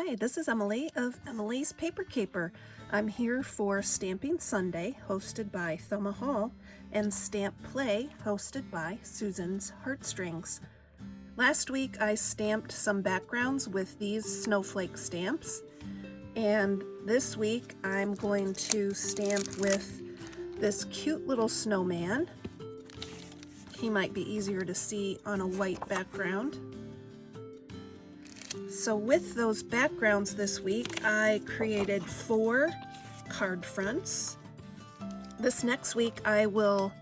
Hi, this is Emilee of Emilee's Paper Caper. I'm here for Stamping Sunday, hosted by Thoma Hall, and Stamp Play, hosted by Susan's Heartstrings. Last week I stamped some backgrounds with these snowflake stamps, and this week I'm going to stamp with this cute little snowman. He might be easier to see on a white background. So with those backgrounds this week, I created 4 card fronts. This next week, I will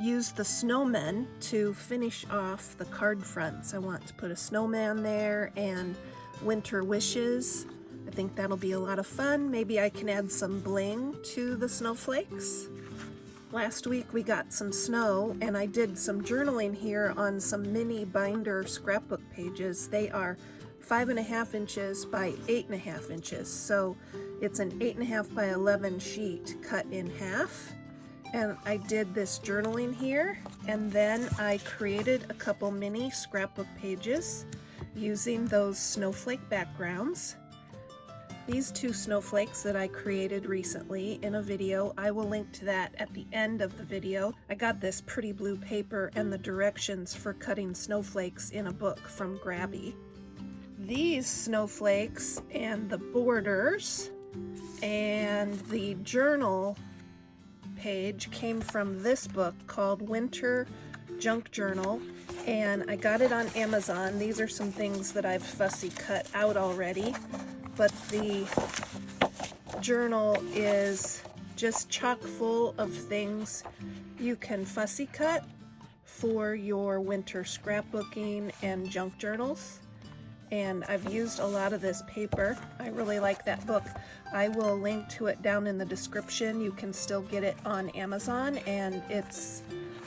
use the snowmen to finish off the card fronts. I want to put a snowman there and winter wishes. I think that'll be a lot of fun. Maybe I can add some bling to the snowflakes. Last week we got some snow, and I did some journaling here on some mini binder scrapbook pages. They are 5.5 inches by 8.5 inches, so it's an 8.5 by 11 sheet cut in half. And I did this journaling here, and then I created a couple mini scrapbook pages using those snowflake backgrounds. These 2 snowflakes that I created recently in a video, I will link to that at the end of the video. I got this pretty blue paper and the directions for cutting snowflakes in a book from Grabby. These snowflakes and the borders and the journal page came from this book called Winter Junk Journal, and I got it on Amazon. These are some things that I've fussy cut out already, but the journal is just chock full of things you can fussy cut for your winter scrapbooking and junk journals. And I've used a lot of this paper. I really like that book. I will link to it down in the description. You can still get it on Amazon, and it's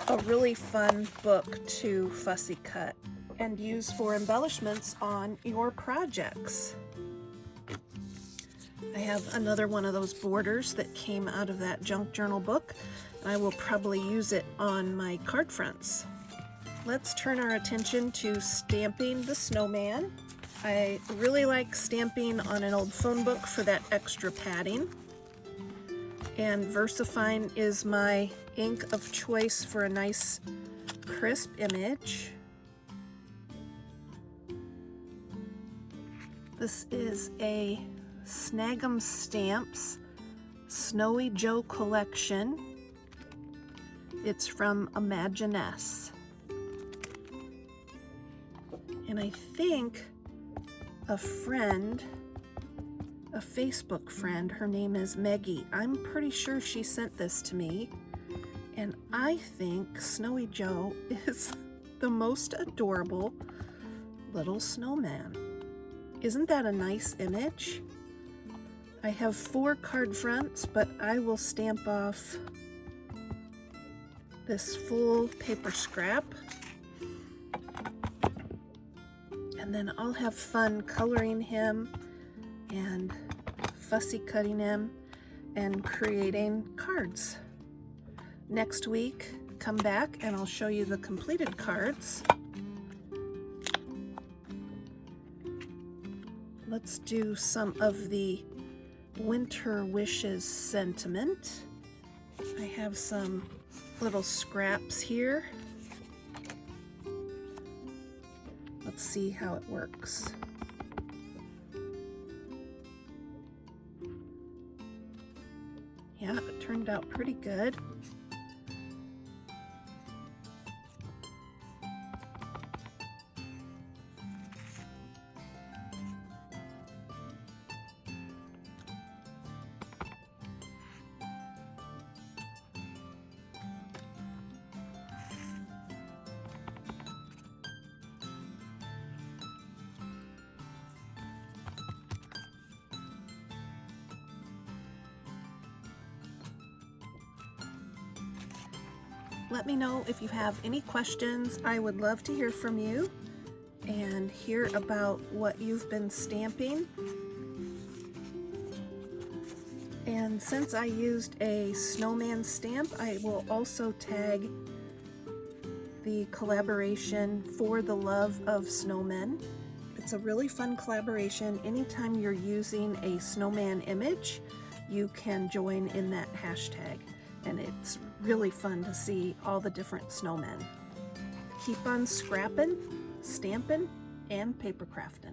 a really fun book to fussy cut and use for embellishments on your projects. I have another one of those borders that came out of that junk journal book. I will probably use it on my card fronts. Let's turn our attention to stamping the snowman. I really like stamping on an old phone book for that extra padding. And VersaFine is my ink of choice for a nice crisp image. This is a Snag 'em Stamps Snowy Joe collection. It's from Imaginess. And I think a Facebook friend, her name is Maggie, I'm pretty sure she sent this to me, and I think Snowy Joe is the most adorable little snowman. Isn't that a nice image? I have 4 card fronts, but I will stamp off this full paper scrap. And then I'll have fun coloring him and fussy cutting him and creating cards. Next week, come back and I'll show you the completed cards. Let's do some of the Winter Wishes sentiment. I have some little scraps here. Let's see how it works. Yeah, it turned out pretty good. Let me know if you have any questions. I would love to hear from you and hear about what you've been stamping. And since I used a snowman stamp, I will also tag the collaboration For the Love of Snowmen. It's it's a really fun collaboration. Anytime you're using a snowman image, you can join in that hashtag, and it's really fun to see all the different snowmen. Keep on scrapping, stamping, and paper crafting.